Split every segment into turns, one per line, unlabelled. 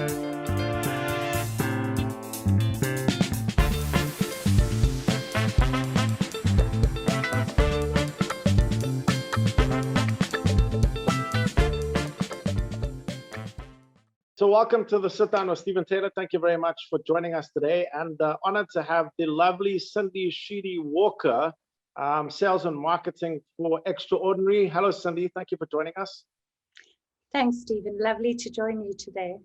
So welcome to the Sit Down with Stephen Taylor. Thank you very much for joining us today, and honored to have the lovely Cindy Sheedy Walker, Sales and Marketing for Extraordinary. Hello, Cindy. Thank you for joining us.
Thanks, Stephen. Lovely to join you today.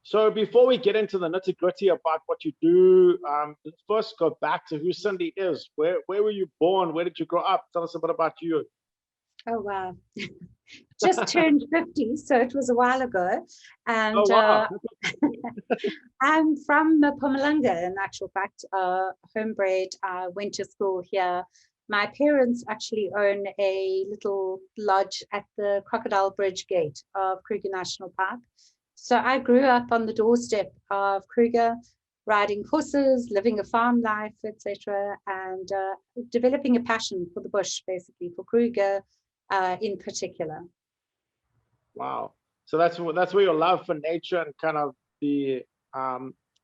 So before we get into the nitty-gritty about what you do, let's first go back to who Cindy is. Where were you born? Where did you grow up? Tell us a bit about you.
Oh, wow. Just turned 50, so it was a while ago. And
Oh, wow.
I'm from Mpumalanga, in actual fact, homebred. I went to school here. My parents actually own a little lodge at the Crocodile Bridge gate of Kruger National Park. So I grew up on the doorstep of Kruger, riding horses, living a farm life, etc., and developing a passion for the bush, basically, for Kruger in particular.
Wow. So that's where your love for nature and kind of the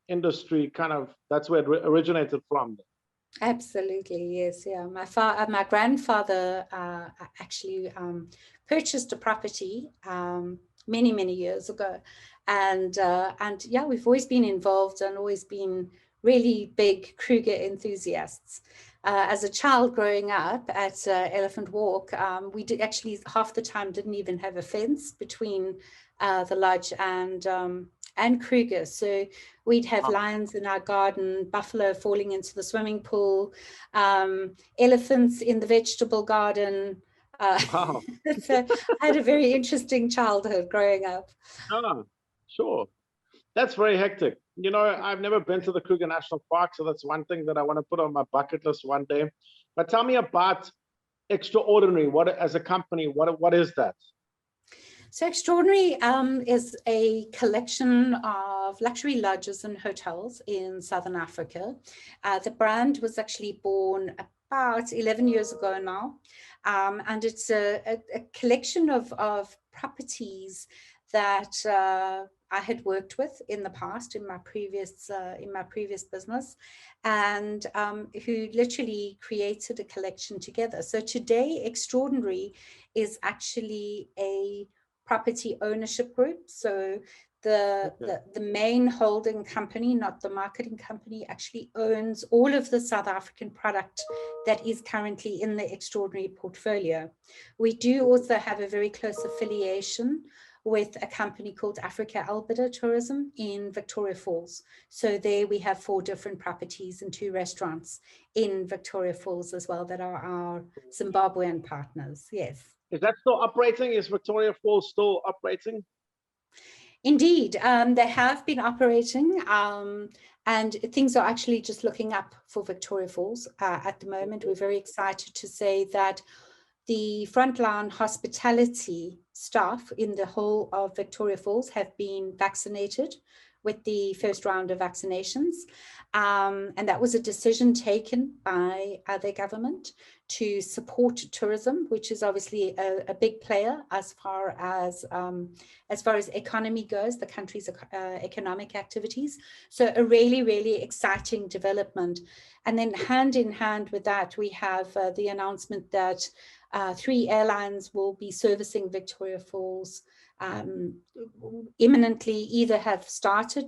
industry that's where it originated from.
Absolutely, yes, yeah. My grandfather actually purchased a property many years ago, and yeah, we've always been involved and always been really big Kruger enthusiasts. As a child growing up at Elephant Walk, we did actually half the time didn't even have a fence between the lodge and Kruger. So we'd have lions in our garden, buffalo falling into the swimming pool, elephants in the vegetable garden.
Wow.
So I had a very interesting childhood growing up.
Oh, sure. That's very hectic. You know, I've never been to the Kruger National Park, so that's one thing that I want to put on my bucket list one day. But tell me about Extraordinary. What, as a company, what is that?
So Extraordinary is a collection of luxury lodges and hotels in Southern Africa. The brand was actually born about 11 years ago now. And it's a collection of properties that I had worked with in the past in my previous business, and who literally created a collection together. So today, Extraordinary is actually a property ownership group. So the main holding company, not the marketing company, actually owns all of the South African product that is currently in the Extraordinary portfolio. We do also have a very close affiliation with a company called Africa Alberta Tourism in Victoria Falls. So there we have 4 different properties and 2 restaurants in Victoria Falls as well that are our Zimbabwean partners. Yes.
Is that still operating? Is Victoria Falls still operating?
Indeed, they have been operating, and things are actually just looking up for Victoria Falls at the moment. We're very excited to say that the frontline hospitality staff in the whole of Victoria Falls have been vaccinated with the first round of vaccinations. And that was a decision taken by the government to support tourism, which is obviously a big player as far as economy goes, the country's economic activities. So a really exciting development. And then hand in hand with that, we have the announcement that 3 airlines will be servicing Victoria Falls imminently, either have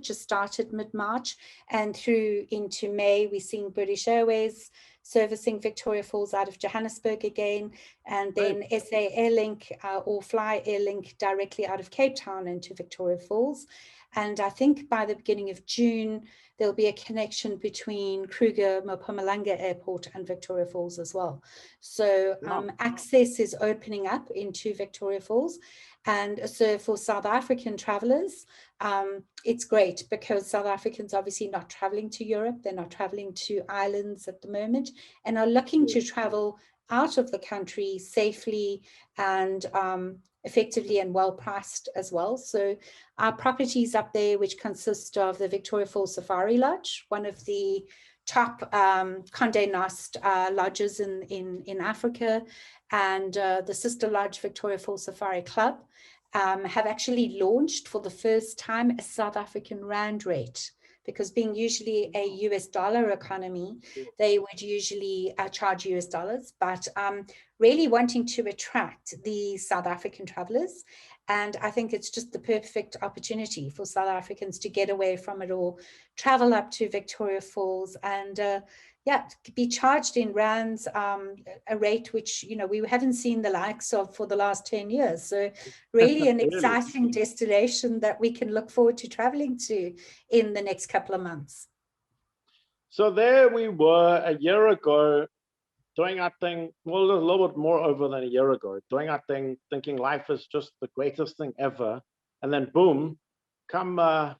just started mid-March, and through into May, we're seeing British Airways servicing Victoria Falls out of Johannesburg again, and then SA Airlink or Fly Airlink directly out of Cape Town into Victoria Falls. And I think by the beginning of June, there'll be a connection between Kruger, Mpumalanga Airport and Victoria Falls as well. So access is opening up into Victoria Falls. And so for South African travelers, it's great because South Africans obviously not traveling to Europe. They're not traveling to islands at the moment and are looking to travel out of the country safely and effectively and well priced as well. So our properties up there, which consist of the Victoria Falls Safari Lodge, one of the top Condé Nast lodges in Africa, and the sister lodge Victoria Falls Safari Club, have actually launched for the first time a South African rand rate, because being usually a US dollar economy, they would usually charge US dollars, but really wanting to attract the South African travelers. And I think it's just the perfect opportunity for South Africans to get away from it all, travel up to Victoria Falls, and yeah, be charged in rands, a rate which, you know, we haven't seen the likes of for the last 10 years. So really an exciting destination that we can look forward to traveling to in the next couple of months.
So there we were a year ago doing our thing, well, a little bit more over than a year ago, doing our thing, thinking life is just the greatest thing ever. And then boom, come the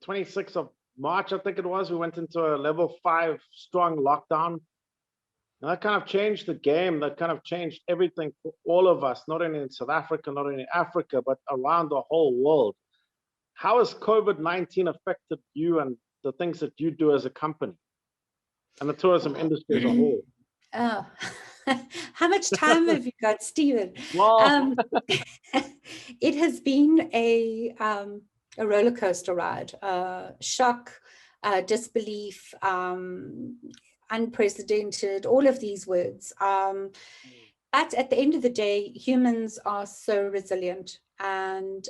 26th of March, I think it was, we went into a level 5 strong lockdown. And that kind of changed the game. That kind of changed everything for all of us, not only in South Africa, not only in Africa, but around the whole world. How has COVID-19 affected you and the things that you do as a company and the tourism industry as a whole?
Oh, how much time have you got, Stephen?
Well,
It has been a roller coaster ride, shock, disbelief, unprecedented, all of these words. But at the end of the day, humans are so resilient, and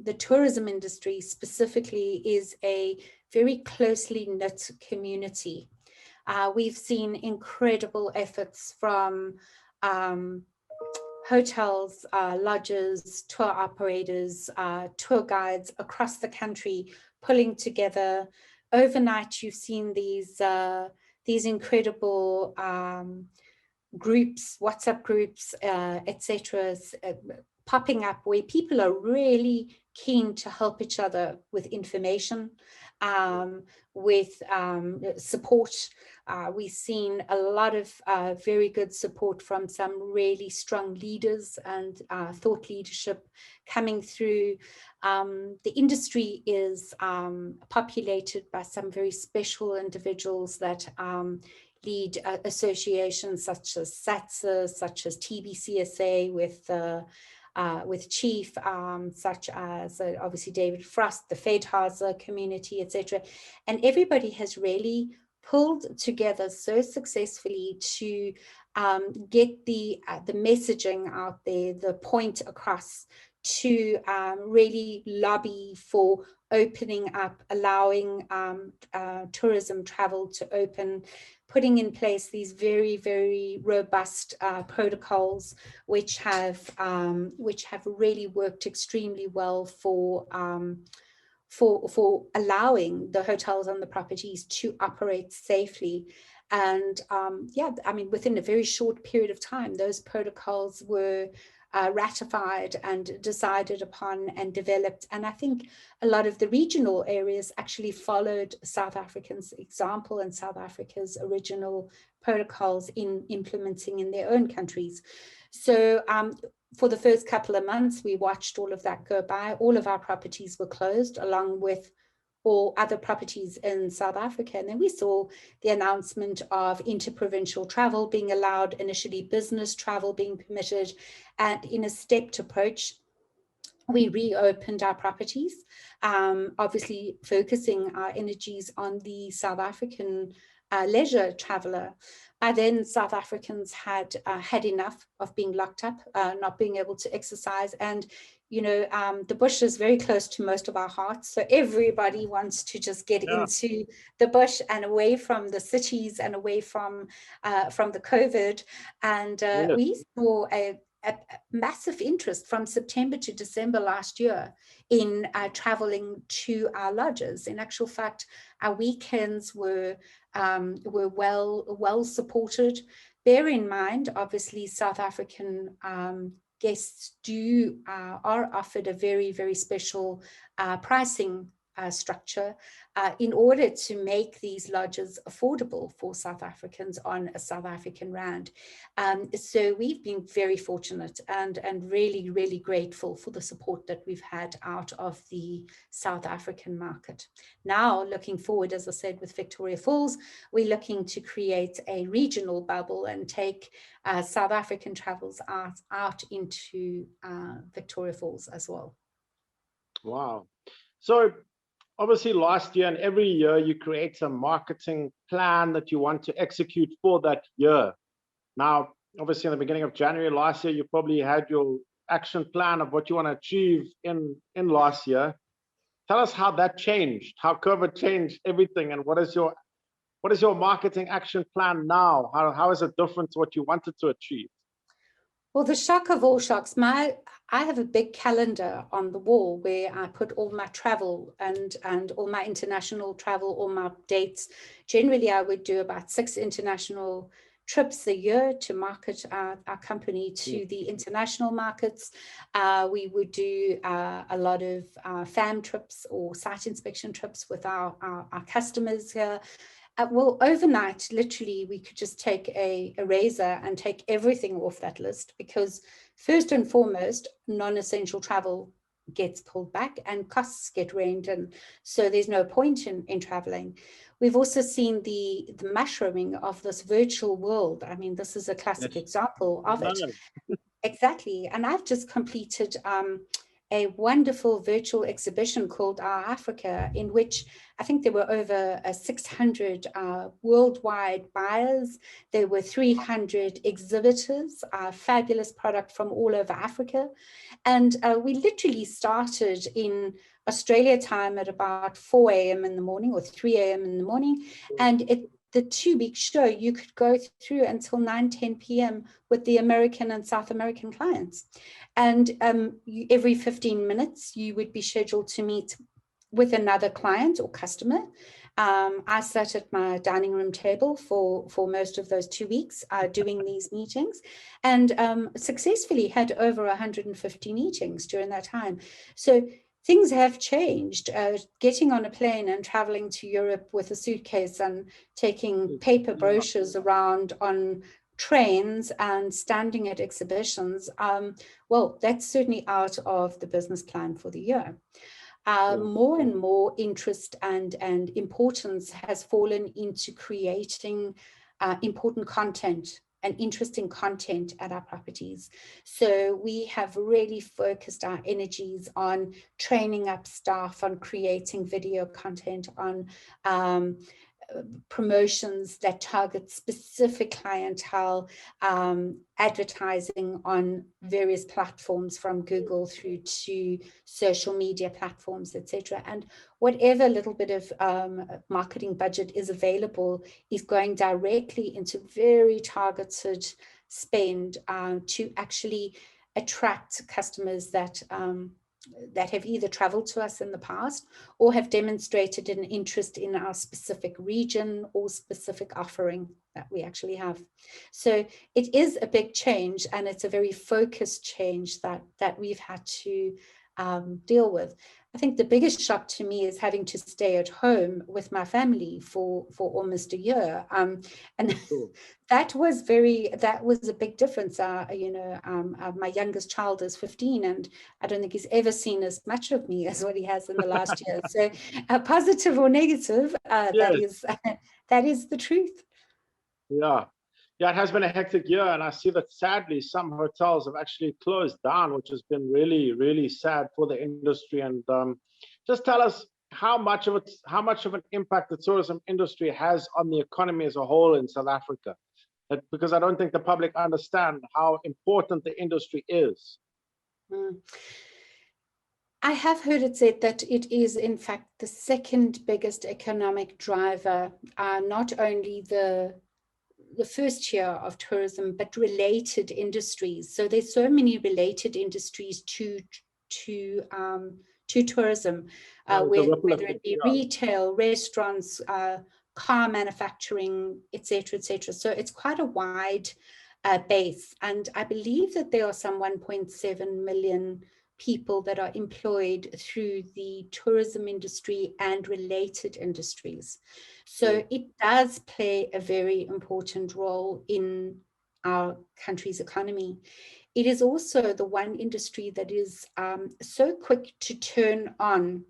the tourism industry specifically is a very closely knit community. We've seen incredible efforts from hotels, lodges, tour operators, tour guides across the country pulling together. Overnight, you've seen these incredible groups, WhatsApp groups, etc., popping up where people are really keen to help each other with information, with support. We've seen a lot of very good support from some really strong leaders and thought leadership coming through. The industry is populated by some very special individuals that lead associations such as SATSA, such as TBCSA with Chief, such as obviously David Frost, the Fedhaza community, etc. And everybody has really pulled together so successfully to get the messaging out there, the point across, to really lobby for opening up, allowing tourism travel to open, putting in place these very, very robust protocols, which have really worked extremely well for allowing the hotels and the properties to operate safely. And yeah, I mean, within a very short period of time, those protocols were ratified and decided upon and developed. And I think a lot of the regional areas actually followed South Africa's example and South Africa's original protocols in implementing in their own countries. So for the first couple of months, we watched all of that go by. All of our properties were closed, along with all other properties in South Africa. And then we saw the announcement of interprovincial travel being allowed, initially business travel being permitted. And in a stepped approach, we reopened our properties, obviously focusing our energies on the South African leisure traveler. By then, South Africans had had enough of being locked up, not being able to exercise. And, you know, the bush is very close to most of our hearts. So everybody wants to just get into the bush and away from the cities and away from the COVID. And we saw a massive interest from September to December last year in traveling to our lodges. In actual fact, our weekends were well supported. Bear in mind, obviously, South African guests are offered a very, very special pricing structure in order to make these lodges affordable for South Africans on a South African rand. So we've been very fortunate and really, really grateful for the support that we've had out of the South African market. Now, looking forward, as I said, with Victoria Falls, we're looking to create a regional bubble and take South African travels out into Victoria Falls as well.
Wow. So obviously last year and every year you create a marketing plan that you want to execute for that year. Now, obviously in the beginning of January last year, you probably had your action plan of what you want to achieve in last year. Tell us how that changed, how COVID changed everything, and what is your marketing action plan now? How is it different to what you wanted to achieve?
Well, the shock of all shocks, I have a big calendar on the wall where I put all my travel and all my international travel, all my dates. Generally, I would do about 6 international trips a year to market our company to the international markets. We would do a lot of FAM trips or site inspection trips with our customers here. Well, overnight, literally, we could just take a razor and take everything off that list, because first and foremost, non-essential travel gets pulled back and costs get reined in. So there's no point in traveling. We've also seen the mushrooming of this virtual world. I mean, this is a classic example of it. Exactly. And I've just completed a wonderful virtual exhibition called Our Africa, in which I think there were over 600 worldwide buyers. There were 300 exhibitors, fabulous product from all over Africa. And we literally started in Australia time at about 4 a.m. in the morning or 3 a.m. in the morning. And the 2-week show, you could go through until 9, 10 p.m. with the American and South American clients. And every 15 minutes, you would be scheduled to meet with another client or customer. I sat at my dining room table for most of those 2 weeks doing these meetings, and successfully had over 150 meetings during that time. So things have changed. Getting on a plane and traveling to Europe with a suitcase and taking paper brochures around on trains and standing at exhibitions, well, that's certainly out of the business plan for the year. More and more interest and importance has fallen into creating important content and interesting content at our properties. So we have really focused our energies on training up staff, on creating video content, on promotions that target specific clientele, advertising on various platforms from Google through to social media platforms, etc. And whatever little bit of marketing budget is available is going directly into very targeted spend to actually attract customers that have either traveled to us in the past or have demonstrated an interest in our specific region or specific offering that we actually have. So it is a big change, and it's a very focused change that we've had to deal with. I think the biggest shock to me is having to stay at home with my family for almost a year. And that was a big difference. My youngest child is 15, and I don't think he's ever seen as much of me as what he has in the last year. So positive or negative, yes. that is the truth.
Yeah, it has been a hectic year, and I see that sadly some hotels have actually closed down, which has been really, really sad for the industry. And just tell us how much of an impact the tourism industry has on the economy as a whole in South Africa, because I don't think the public understand how important the industry is.
I have heard it said that it is, in fact, the second biggest economic driver, not only the first tier of tourism, but related industries. So there's so many related industries to tourism, whether it be retail, restaurants, car manufacturing, etc., etc. So it's quite a wide base, and I believe that there are some 1.7 million people that are employed through the tourism industry and related industries. So it does play a very important role in our country's economy. It is also the one industry that is so quick to turn on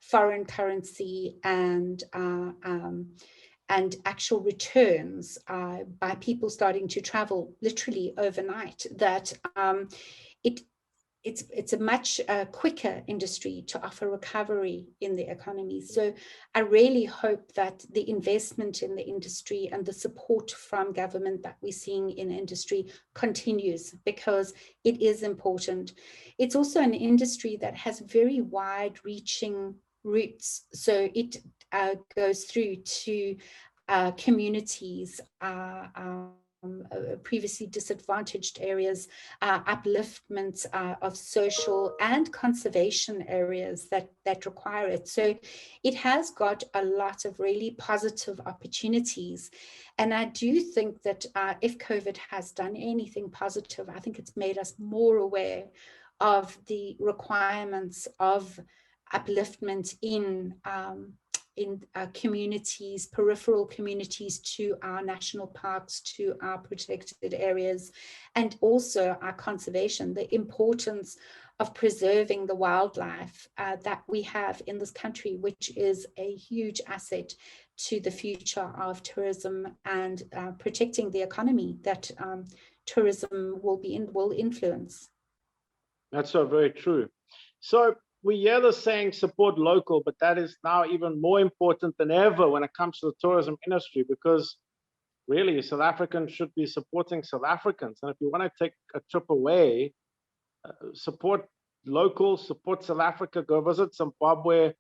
foreign currency and actual returns by people starting to travel literally overnight, that it's a much quicker industry to offer recovery in the economy. So I really hope that the investment in the industry and the support from government that we're seeing in industry continues, because it is important. It's also an industry that has very wide-reaching roots. So it goes through to communities, previously disadvantaged areas, upliftment of social and conservation areas that require it. So it has got a lot of really positive opportunities. And I do think that if COVID has done anything positive, I think it's made us more aware of the requirements of upliftment in communities, peripheral communities to our national parks, to our protected areas, and also our conservation, the importance of preserving the wildlife that we have in this country, which is a huge asset to the future of tourism and protecting the economy that tourism will influence.
That's so very true. So we hear the saying support local, but that is now even more important than ever when it comes to the tourism industry, because really South Africans should be supporting South Africans. And if you want to take a trip away, support local, support South Africa, go visit Zimbabwe,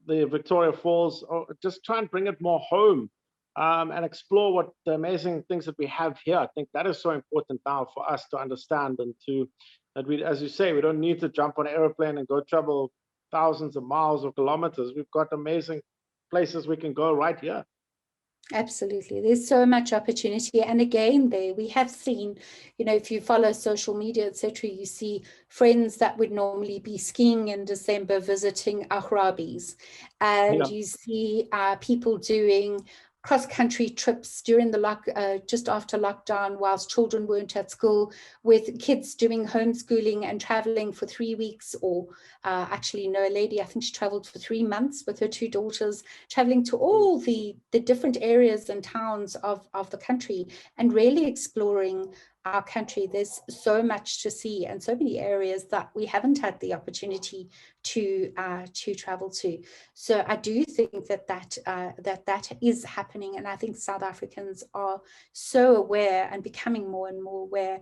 the Victoria Falls, or just try and bring it more home and explore what the amazing things that we have here. I think that is so important now for us to understand, and that we, as you say, we don't need to jump on an airplane and go travel thousands of miles or kilometers. We've got amazing places we can go right here.
Absolutely. There's so much opportunity. And again, there we have seen, if you follow social media, etc., you see friends that would normally be skiing in December visiting Agrabis. And you see people doing cross-country trips during the just after lockdown, whilst children weren't at school, with kids doing homeschooling and traveling for 3 weeks, or actually no, a lady, I think she traveled for 3 months with her 2 daughters, traveling to all the different areas and towns of the country and really exploring our country. There's so much to see and so many areas that we haven't had the opportunity to travel to. So I do think that is happening, and I think South Africans are so aware and becoming more and more aware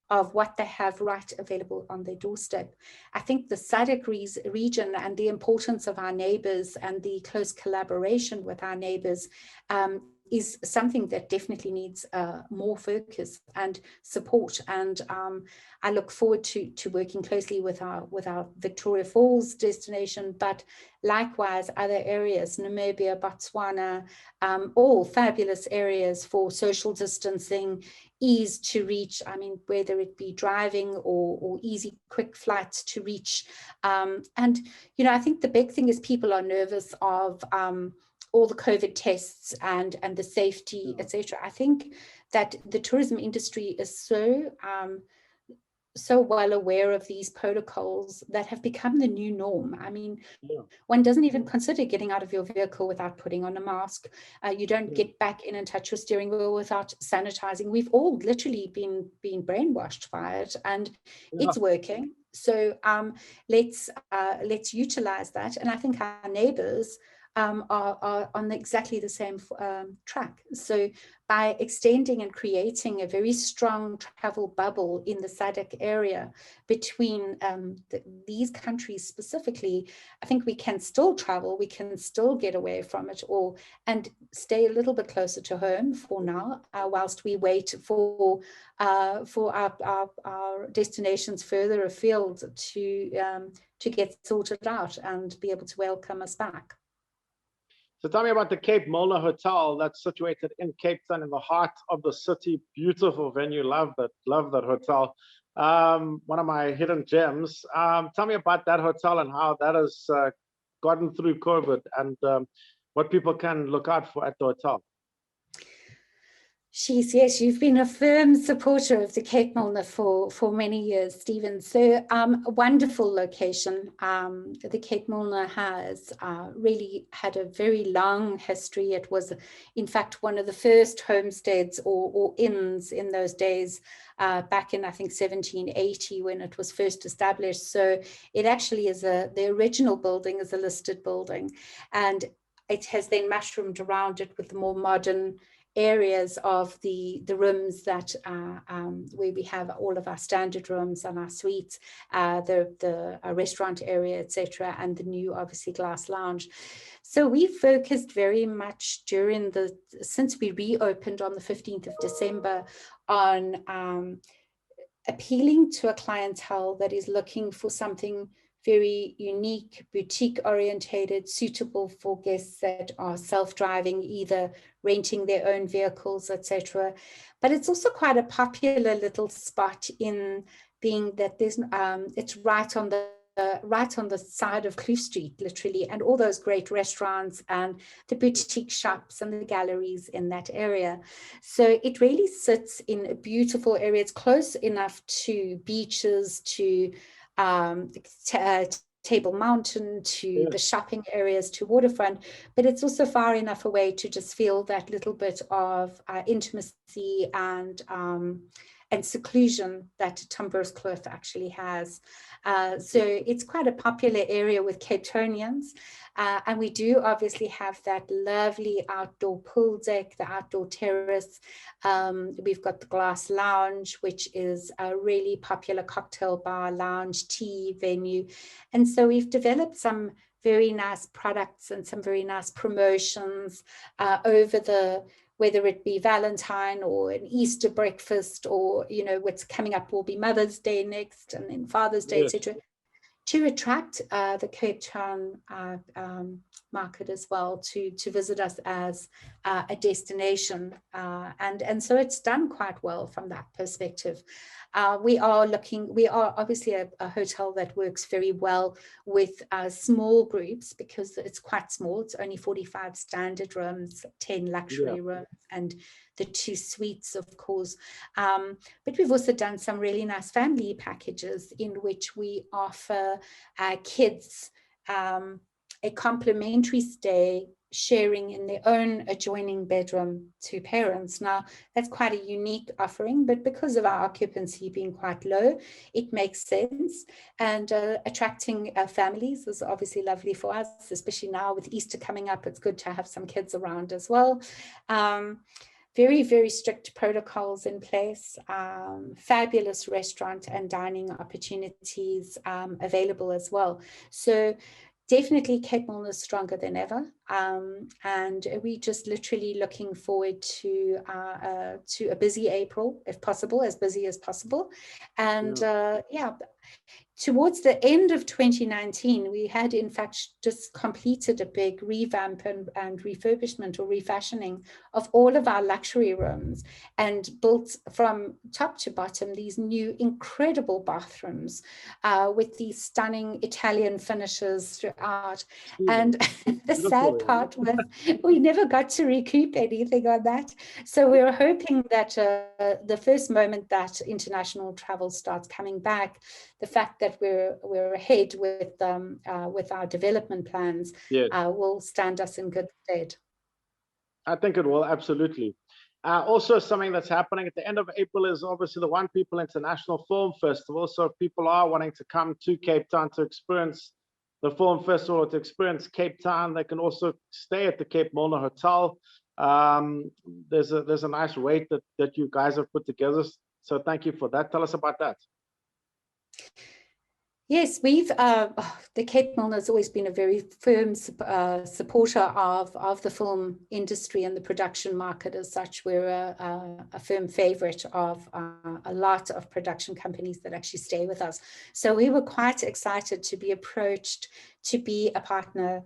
of what they have right available on their doorstep. I think the SADC region and the importance of our neighbors and the close collaboration with our neighbors is something that definitely needs more focus and support. And I look forward to working closely with our Victoria Falls destination, but likewise other areas, Namibia, Botswana, all fabulous areas for social distancing, ease to reach. I mean, whether it be driving or easy, quick flights to reach. And, I think the big thing is people are nervous of all the COVID tests and the safety, etc. I think that the tourism industry is so well aware of these protocols that have become the new norm. I mean, one doesn't even consider getting out of your vehicle without putting on a mask. You don't get back in and touch your steering wheel without sanitizing. We've all literally been brainwashed by it, and it's working. So let's utilize that. And I think our neighbors are on exactly the same track. So by extending and creating a very strong travel bubble in the SADC area between these countries specifically, I think we can still travel, we can still get away from it all and stay a little bit closer to home for now, whilst we wait for our destinations further afield to get sorted out and be able to welcome us back.
So tell me about the Cape Milner Hotel that's situated in Cape Town in the heart of the city. Beautiful venue. Love that hotel. one of my hidden gems. Tell me about that hotel and how that has gotten through COVID, and what people can look out for at the hotel.
Yes, you've been a firm supporter of the Cape Milner for many years, Stephen. So a wonderful location. The Cape Milner has really had a very long history. It was, in fact, one of the first homesteads or inns in those days, back in, I think, 1780 when it was first established. So it actually is the original building is a listed building, and it has then mushroomed around it with the more modern areas of the rooms that where we have all of our standard rooms and our suites, the restaurant area, etc., and the new, obviously, glass lounge. So we focused very much since we reopened on the 15th of December on appealing to a clientele that is looking for something very unique, boutique orientated, suitable for guests that are self-driving, either renting their own vehicles, etc. But it's also quite a popular little spot in being that there's it's right on the side of Kloof Street, literally, and all those great restaurants and the boutique shops and the galleries in that area. So it really sits in a beautiful area. It's close enough to beaches, to Table Mountain, to the shopping areas, to waterfront, but it's also far enough away to just feel that little bit of intimacy and seclusion that Kloof actually has. So it's quite a popular area with Cape Townians. And we do obviously have that lovely outdoor pool deck, the outdoor terrace. We've got the glass lounge, which is a really popular cocktail bar, lounge, tea venue. And so we've developed some very nice products and some very nice promotions over whether it be Valentine or an Easter breakfast, or, what's coming up will be Mother's Day next, and then Father's Day, etc., to attract the Cape Town market as well to visit us as a destination. And so it's done quite well from that perspective. We are obviously a hotel that works very well with small groups, because it's quite small. It's only 45 standard rooms, 10 luxury rooms, and the 2 suites, of course. But we've also done some really nice family packages in which we offer kids a complimentary stay, sharing in their own adjoining bedroom to parents. Now, that's quite a unique offering, but because of our occupancy being quite low, it makes sense. And attracting families is obviously lovely for us, especially now with Easter coming up. It's good to have some kids around as well. Very, very strict protocols in place, fabulous restaurant and dining opportunities available as well. So definitely Cape Milner is stronger than ever. And we just literally looking forward to a busy April, if possible, as busy as possible. And towards the end of 2019, we had in fact just completed a big revamp and refurbishment or refashioning of all of our luxury rooms, and built from top to bottom these new incredible bathrooms with these stunning Italian finishes throughout. And the sad part was we never got to recoup anything on that. So we're hoping that the first moment that international travel starts coming back, the fact that we're ahead with our development plans will stand us in good stead.
I think it will, absolutely. Also, something that's happening at the end of April is obviously the One People International Film Festival. So if people are wanting to come to Cape Town to experience the film festival or to experience Cape Town, they can also stay at the Cape Milner Hotel. There's a nice rate that you guys have put together. So thank you for that. Tell us about that.
Yes, we've the Cape Milner has always been a very firm supporter of the film industry and the production market as such. We're a firm favorite of a lot of production companies that actually stay with us. So we were quite excited to be approached to be a partner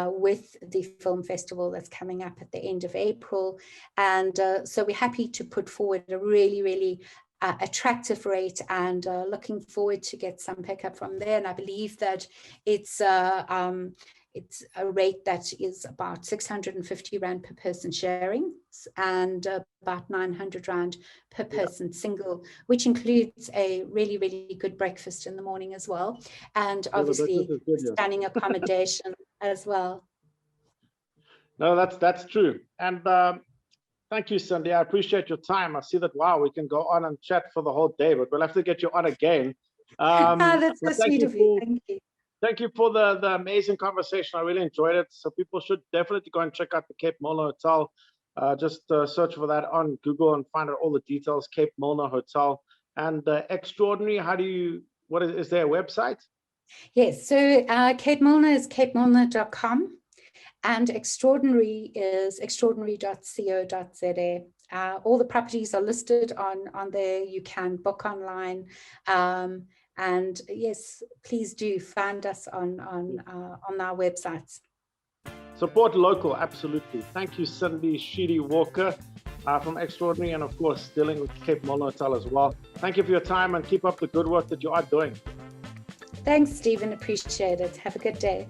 with the film festival that's coming up at the end of April. And so we're happy to put forward a really, really attractive rate, and looking forward to get some pickup from there. And I believe that it's a rate that is about 650 Rand per person sharing, and about 900 Rand per person single, which includes a really, really good breakfast in the morning as well. And obviously stunning accommodation as well.
No, that's true. And thank you, Cindy. I appreciate your time. I see that, wow, we can go on and chat for the whole day, but we'll have to get you on again.
That's so sweet of you. Thank you.
Thank you for the amazing conversation. I really enjoyed it. So people should definitely go and check out the Cape Milner Hotel. Just search for that on Google and find out all the details. Cape Milner Hotel. And Extraordinary, is there a website?
Yes, so Cape Milner is capemilner.com, and Extraordinary is extraordinary.co.za. All the properties are listed on there. You can book online. And yes, please do find us on our websites.
Support local, absolutely. Thank you, Cindy Sheedy Walker from Extraordinary, and of course, dealing with Cape Milner Hotel as well. Thank you for your time, and keep up the good work that you are doing.
Thanks, Stephen. Appreciate it. Have a good day.